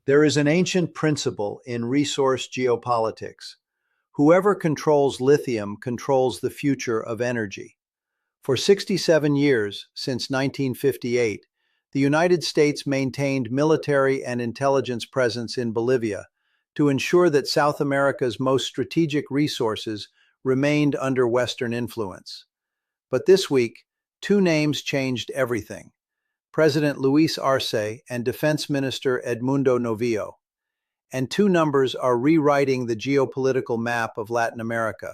There is an ancient principle in resource geopolitics. Whoever controls lithium controls the future of energy. For 67 years, since 1958, the United States maintained military and intelligence presence in Bolivia to ensure that South America's most strategic resources remained under Western influence. But this week, two names changed everything: President Luis Arce and Defense Minister Edmundo Novillo. And two numbers are rewriting the geopolitical map of Latin America: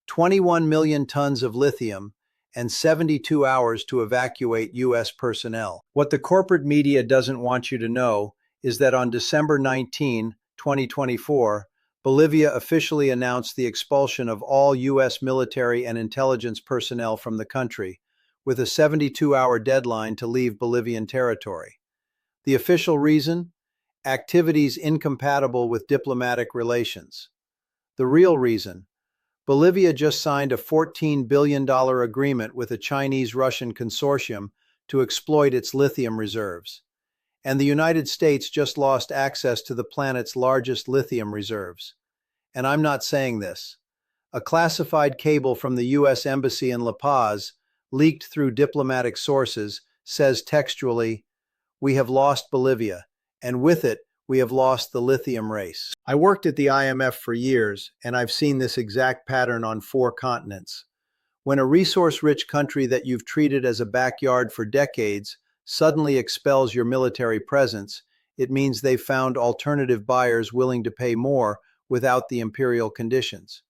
21 million tons of lithium and 72 hours to evacuate U.S. personnel. What the corporate media doesn't want you to know is that on December 19, 2024, Bolivia officially announced the expulsion of all U.S. military and intelligence personnel from the country, with a 72-hour deadline to leave Bolivian territory. The official reason? Activities incompatible with diplomatic relations. The real reason? Bolivia just signed a $14 billion agreement with a Chinese-Russian consortium to exploit its lithium reserves. And the United States just lost access to the planet's largest lithium reserves. And I'm not saying this. A classified cable from the U.S. Embassy in La Paz, leaked through diplomatic sources, says textually, "We have lost Bolivia, and with it, we have lost the lithium race." I worked at the IMF for years, and I've seen this exact pattern on 4 continents. When a resource-rich country that you've treated as a backyard for decades suddenly expels your military presence, it means they've found alternative buyers willing to pay more without the imperial conditions.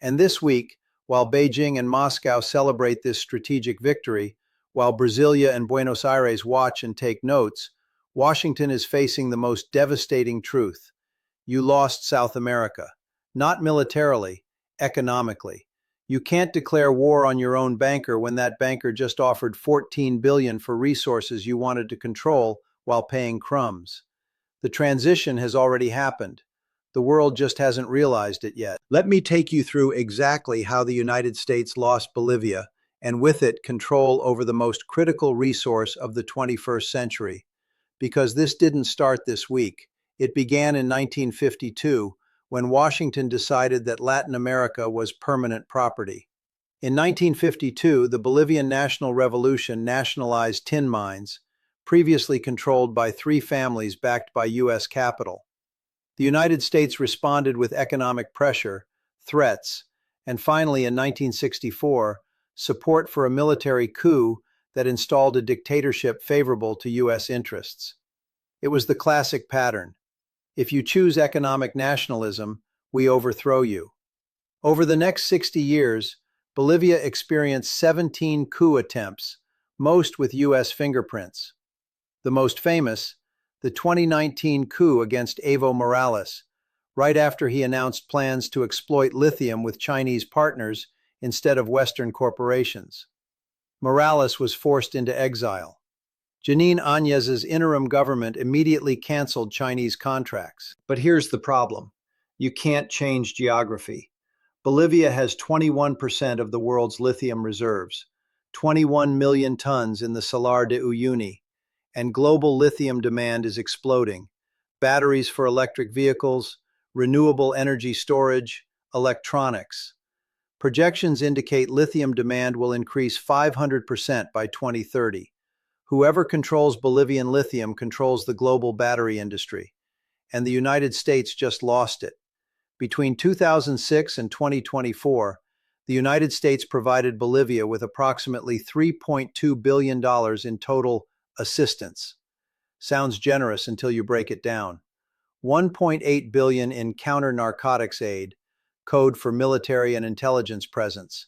And this week, while Beijing and Moscow celebrate this strategic victory, while Brasilia and Buenos Aires watch and take notes, Washington is facing the most devastating truth. You lost South America. Not militarily, economically. You can't declare war on your own banker when that banker just offered $14 billion for resources you wanted to control while paying crumbs. The transition has already happened. The world just hasn't realized it yet. Let me take you through exactly how the United States lost Bolivia, and with it, control over the most critical resource of the 21st century. Because this didn't start this week. It began in 1952, when Washington decided that Latin America was permanent property. In 1952, the Bolivian National Revolution nationalized tin mines, previously controlled by 3 families backed by U.S. capital. The United States responded with economic pressure, threats, and finally in 1964, support for a military coup that installed a dictatorship favorable to U.S. interests. It was the classic pattern. If you choose economic nationalism, we overthrow you. Over the next 60 years, Bolivia experienced 17 coup attempts, most with U.S. fingerprints. The most famous, the 2019 coup against Evo Morales, right after he announced plans to exploit lithium with Chinese partners instead of Western corporations. Morales was forced into exile. Janine Áñez's interim government immediately canceled Chinese contracts. But here's the problem. You can't change geography. Bolivia has 21% of the world's lithium reserves, 21 million tons in the Salar de Uyuni, and global lithium demand is exploding. Batteries for electric vehicles, renewable energy storage, electronics. Projections indicate lithium demand will increase 500% by 2030. Whoever controls Bolivian lithium controls the global battery industry, and the United States just lost it. Between 2006 and 2024, the United States provided Bolivia with approximately $3.2 billion in total assistance. Sounds generous until you break it down. $1.8 billion in counter-narcotics aid, code for military and intelligence presence.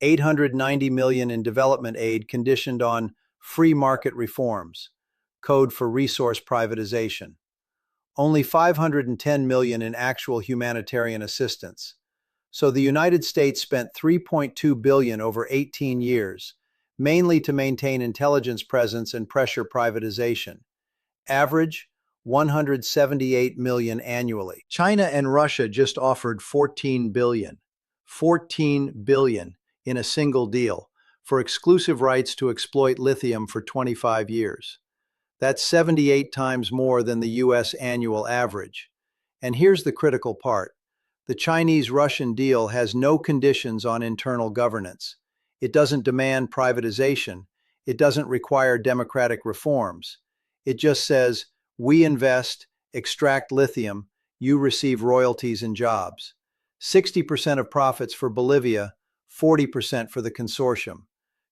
$890 million in development aid conditioned on free market reforms, code for resource privatization. Only $510 million in actual humanitarian assistance. So the United States spent $3.2 billion over 18 years, mainly to maintain intelligence presence and pressure privatization. Average, $178 million annually. China and Russia just offered $14 billion. $14 billion in a single deal for exclusive rights to exploit lithium for 25 years. That's 78 times more than the US annual average. And here's the critical part. The Chinese-Russian deal has no conditions on internal governance. It doesn't demand privatization. It doesn't require democratic reforms. It just says, we invest, extract lithium, you receive royalties and jobs. 60% of profits for Bolivia, 40% for the consortium.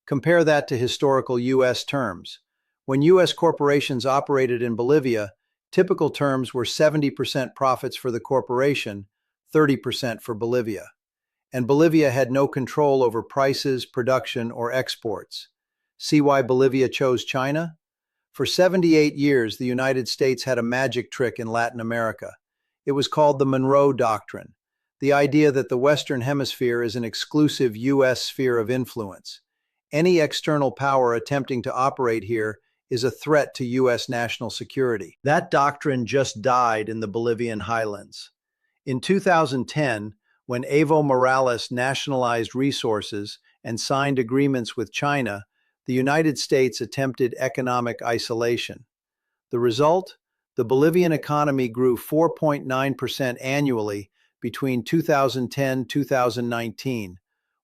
Compare that to historical US terms. When US corporations operated in Bolivia, typical terms were 70% profits for the corporation, 30% for Bolivia. And Bolivia had no control over prices, production, or exports. See why Bolivia chose China? For 78 years, the United States had a magic trick in Latin America. It was called the Monroe Doctrine, the idea that the Western Hemisphere is an exclusive US sphere of influence. Any external power attempting to operate here is a threat to US national security. That doctrine just died in the Bolivian highlands. In 2010, when Evo Morales nationalized resources and signed agreements with China, the United States attempted economic isolation. The result? The Bolivian economy grew 4.9% annually between 2010 and 2019,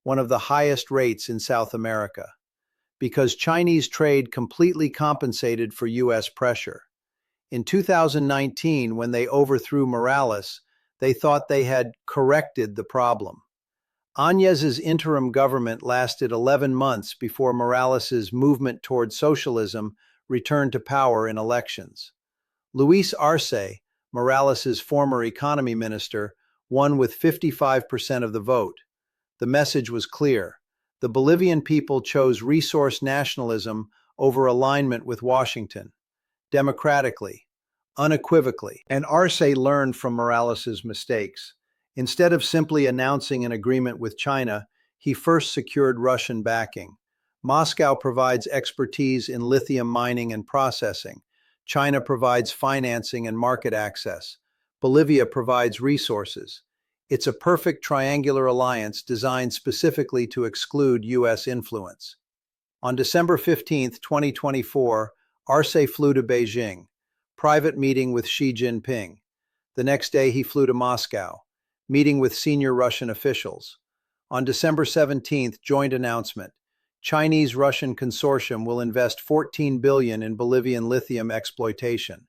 one of the highest rates in South America, because Chinese trade completely compensated for US pressure. In 2019, when they overthrew Morales, they thought they had corrected the problem. Áñez's interim government lasted 11 months before Morales's movement toward socialism returned to power in elections. Luis Arce, Morales's former economy minister, won with 55% of the vote. The message was clear. The Bolivian people chose resource nationalism over alignment with Washington, democratically, unequivocally. And Arce learned from Morales's mistakes. Instead of simply announcing an agreement with China, he first secured Russian backing. Moscow provides expertise in lithium mining and processing. China provides financing and market access. Bolivia provides resources. It's a perfect triangular alliance designed specifically to exclude US influence. On December 15, 2024, Arce flew to Beijing, private meeting with Xi Jinping. The next day he flew to Moscow, meeting with senior Russian officials. On December 17th, joint announcement. Chinese-Russian consortium will invest $14 billion in Bolivian lithium exploitation.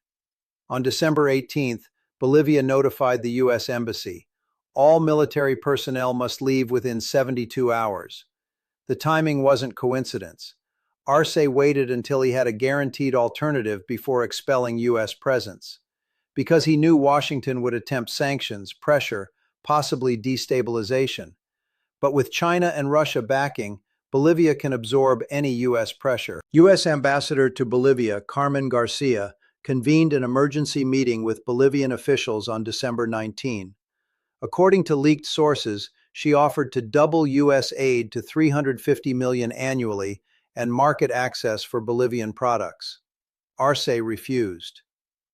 On December 18th, Bolivia notified the U.S. Embassy. All military personnel must leave within 72 hours. The timing wasn't coincidence. Arce waited until he had a guaranteed alternative before expelling U.S. presence. Because he knew Washington would attempt sanctions, pressure, possibly destabilization. But with China and Russia backing, Bolivia can absorb any U.S. pressure. U.S. Ambassador to Bolivia, Carmen Garcia, convened an emergency meeting with Bolivian officials on December 19. According to leaked sources, she offered to double U.S. aid to $350 million annually and market access for Bolivian products. Arce refused.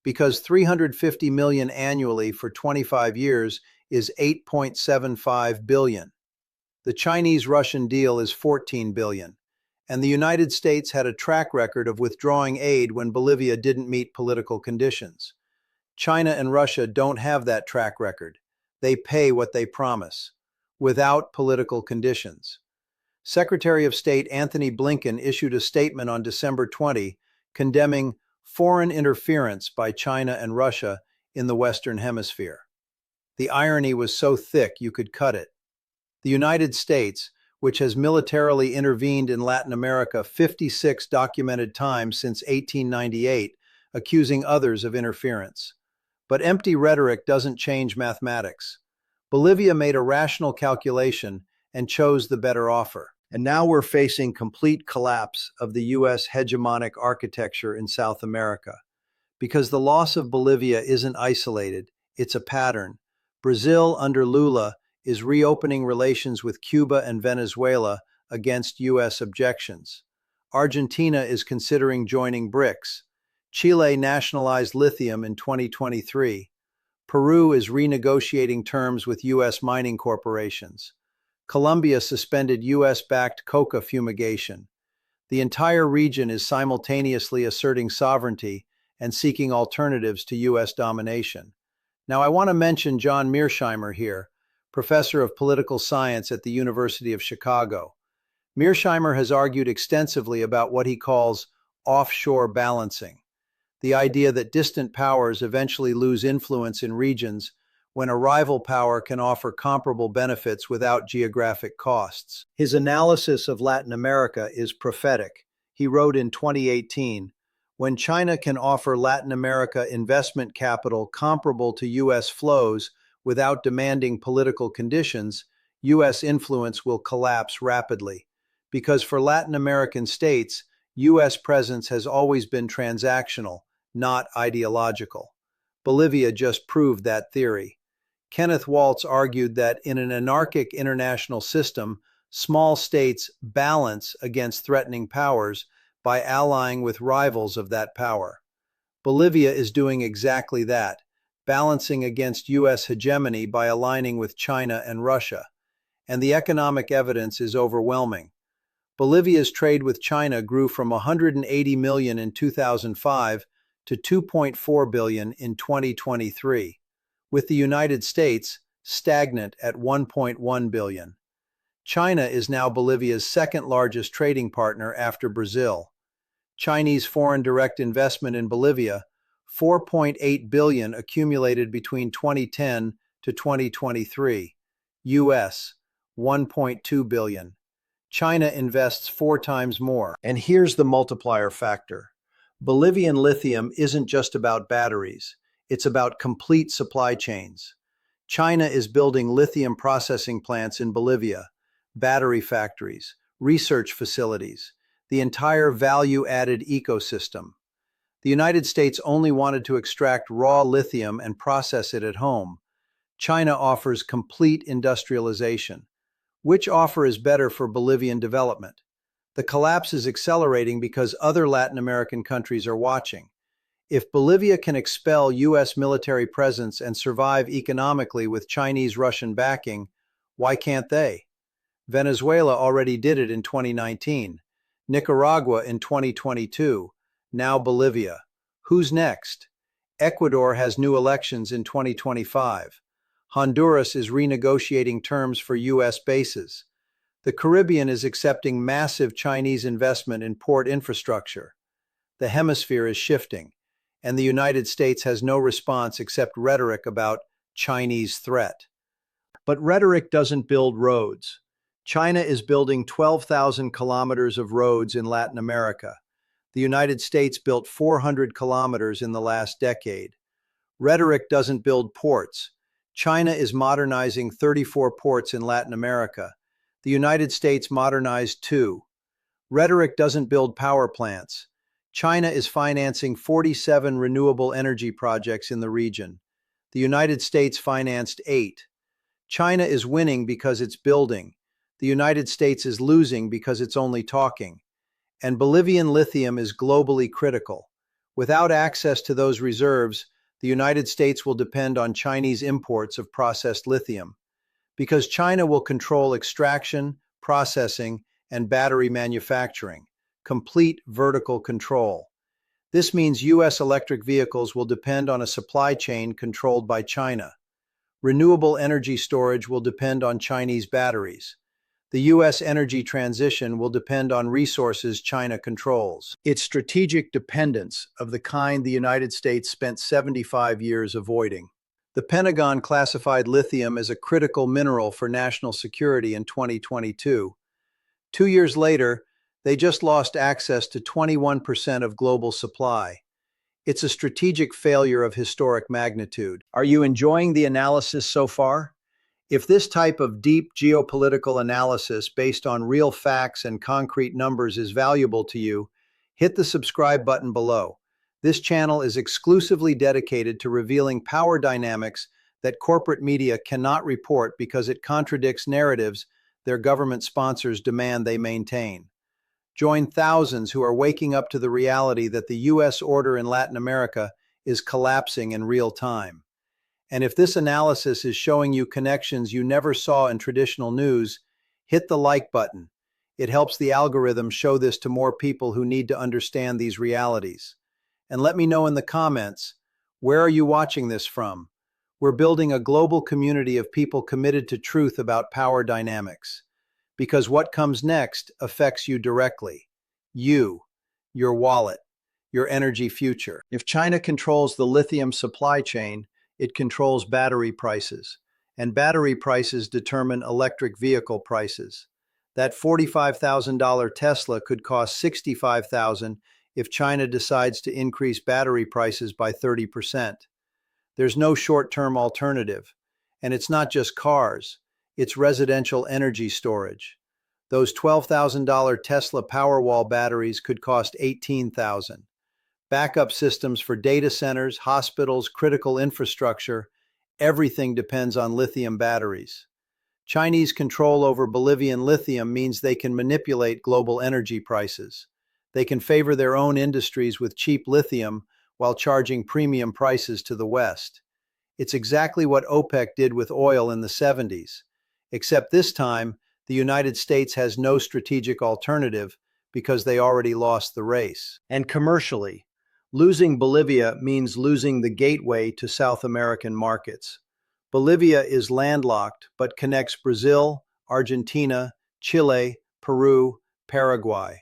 Because $350 million annually for 25 years is $8.75 billion. The Chinese-Russian deal is $14 billion, and the United States had a track record of withdrawing aid when Bolivia didn't meet political conditions. China and Russia don't have that track record. They pay what they promise, without political conditions. Secretary of State Antony Blinken issued a statement on December 20, condemning foreign interference by China and Russia in the Western Hemisphere. The irony was so thick you could cut it. The United States, which has militarily intervened in Latin America 56 documented times since 1898, accusing others of interference. But empty rhetoric doesn't change mathematics. Bolivia made a rational calculation and chose the better offer. And now we're facing complete collapse of the U.S. hegemonic architecture in South America. Because the loss of Bolivia isn't isolated, it's a pattern. Brazil, under Lula, is reopening relations with Cuba and Venezuela against U.S. objections. Argentina is considering joining BRICS. Chile nationalized lithium in 2023. Peru is renegotiating terms with U.S. mining corporations. Colombia suspended U.S.-backed coca fumigation. The entire region is simultaneously asserting sovereignty and seeking alternatives to U.S. domination. Now, I want to mention John Mearsheimer here, professor of political science at the University of Chicago. Mearsheimer has argued extensively about what he calls offshore balancing, the idea that distant powers eventually lose influence in regions when a rival power can offer comparable benefits without geographic costs. His analysis of Latin America is prophetic. He wrote in 2018, "When China can offer Latin America investment capital comparable to U.S. flows without demanding political conditions, U.S. influence will collapse rapidly. Because for Latin American states, U.S. presence has always been transactional, not ideological." Bolivia just proved that theory. Kenneth Waltz argued that in an anarchic international system, small states balance against threatening powers by allying with rivals of that power. Bolivia is doing exactly that, balancing against U.S. hegemony by aligning with China and Russia. And the economic evidence is overwhelming. Bolivia's trade with China grew from 180 million in 2005 to 2.4 billion in 2023, with the United States stagnant at 1.1 billion. China is now Bolivia's second largest trading partner after Brazil. Chinese foreign direct investment in Bolivia, 4.8 billion accumulated between 2010 to 2023. US, 1.2 billion. China invests 4 times more. And here's the multiplier factor. Bolivian lithium isn't just about batteries. It's about complete supply chains. China is building lithium processing plants in Bolivia, battery factories, research facilities, the entire value-added ecosystem. The United States only wanted to extract raw lithium and process it at home. China offers complete industrialization. Which offer is better for Bolivian development? The collapse is accelerating because other Latin American countries are watching. If Bolivia can expel U.S. military presence and survive economically with Chinese-Russian backing, why can't they? Venezuela already did it in 2019, Nicaragua in 2022, now Bolivia. Who's next? Ecuador has new elections in 2025. Honduras is renegotiating terms for U.S. bases. The Caribbean is accepting massive Chinese investment in port infrastructure. The hemisphere is shifting, and the United States has no response except rhetoric about Chinese threat. But rhetoric doesn't build roads. China is building 12,000 kilometers of roads in Latin America. The United States built 400 kilometers in the last decade. Rhetoric doesn't build ports. China is modernizing 34 ports in Latin America. The United States modernized 2. Rhetoric doesn't build power plants. China is financing 47 renewable energy projects in the region. The United States financed 8. China is winning because it's building. The United States is losing because it's only talking. And Bolivian lithium is globally critical. Without access to those reserves, the United States will depend on Chinese imports of processed lithium, because China will control extraction, processing, and battery manufacturing, complete vertical control. This means U.S. electric vehicles will depend on a supply chain controlled by China. Renewable energy storage will depend on Chinese batteries. The U.S. energy transition will depend on resources China controls. It's strategic dependence of the kind the United States spent 75 years avoiding. The Pentagon classified lithium as a critical mineral for national security in 2022. 2 years later, they just lost access to 21% of global supply. It's a strategic failure of historic magnitude. Are you enjoying the analysis so far? If this type of deep geopolitical analysis based on real facts and concrete numbers is valuable to you, hit the subscribe button below. This channel is exclusively dedicated to revealing power dynamics that corporate media cannot report because it contradicts narratives their government sponsors demand they maintain. Join thousands who are waking up to the reality that the U.S. order in Latin America is collapsing in real time. And if this analysis is showing you connections you never saw in traditional news, hit the like button. It helps the algorithm show this to more people who need to understand these realities. And let me know in the comments, where are you watching this from? We're building a global community of people committed to truth about power dynamics. Because what comes next affects you directly. You, your wallet, your energy future. If China controls the lithium supply chain, it controls battery prices. And battery prices determine electric vehicle prices. That $45,000 Tesla could cost $65,000 if China decides to increase battery prices by 30%. There's no short-term alternative. And it's not just cars, it's residential energy storage. Those $12,000 Tesla Powerwall batteries could cost $18,000. Backup systems for data centers, hospitals, critical infrastructure, everything depends on lithium batteries. Chinese control over Bolivian lithium means they can manipulate global energy prices. They can favor their own industries with cheap lithium while charging premium prices to the West. It's exactly what OPEC did with oil in the 70s. Except this time, the United States has no strategic alternative because they already lost the race. And commercially, losing Bolivia means losing the gateway to South American markets. Bolivia is landlocked but connects Brazil, Argentina, Chile, Peru, Paraguay.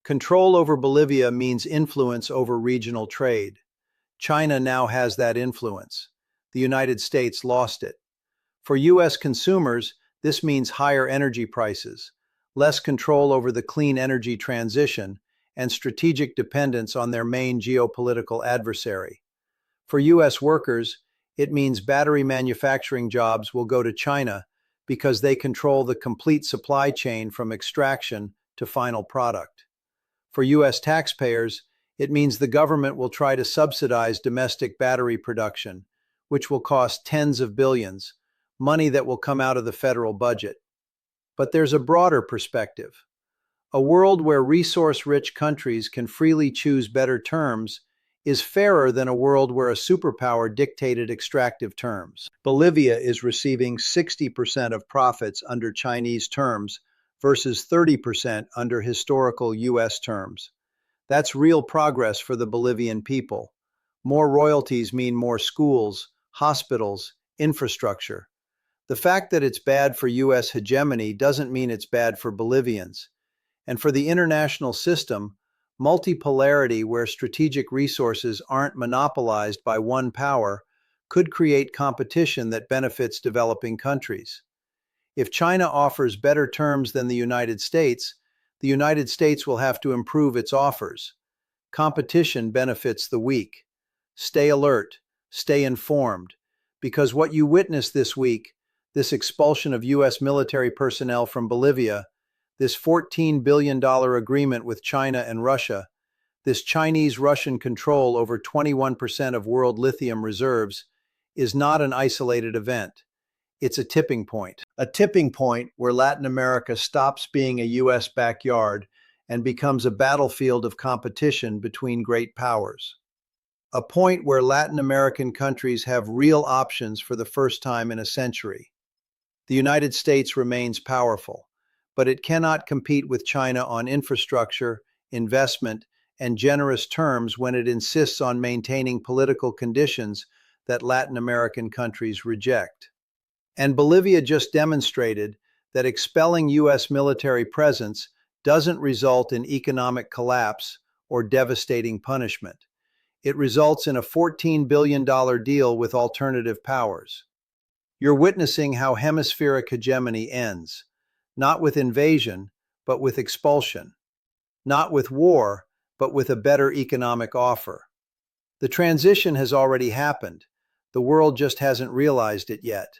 Control over Bolivia means influence over regional trade. China now has that influence. The United States lost it. For U.S. consumers, this means higher energy prices, less control over the clean energy transition, and strategic dependence on their main geopolitical adversary. For U.S. workers, it means battery manufacturing jobs will go to China because they control the complete supply chain from extraction to final product. For U.S. taxpayers, it means the government will try to subsidize domestic battery production, which will cost tens of billions, money that will come out of the federal budget. But there's a broader perspective. A world where resource-rich countries can freely choose better terms is fairer than a world where a superpower dictated extractive terms. Bolivia is receiving 60% of profits under Chinese terms versus 30% under historical U.S. terms. That's real progress for the Bolivian people. More royalties mean more schools, hospitals, infrastructure. The fact that it's bad for U.S. hegemony doesn't mean it's bad for Bolivians. And for the international system, multipolarity where strategic resources aren't monopolized by one power could create competition that benefits developing countries. If China offers better terms than the United States will have to improve its offers. Competition benefits the weak. Stay alert, stay informed, because what you witnessed this week, this expulsion of U.S. military personnel from Bolivia, this $14 billion agreement with China and Russia, this Chinese-Russian control over 21% of world lithium reserves, is not an isolated event. It's a tipping point. A tipping point where Latin America stops being a U.S. backyard and becomes a battlefield of competition between great powers. A point where Latin American countries have real options for the first time in a century. The United States remains powerful, but it cannot compete with China on infrastructure, investment, and generous terms when it insists on maintaining political conditions that Latin American countries reject. And Bolivia just demonstrated that expelling U.S. military presence doesn't result in economic collapse or devastating punishment. It results in a $14 billion deal with alternative powers. You're witnessing how hemispheric hegemony ends, not with invasion, but with expulsion. Not with war, but with a better economic offer. The transition has already happened. The world just hasn't realized it yet.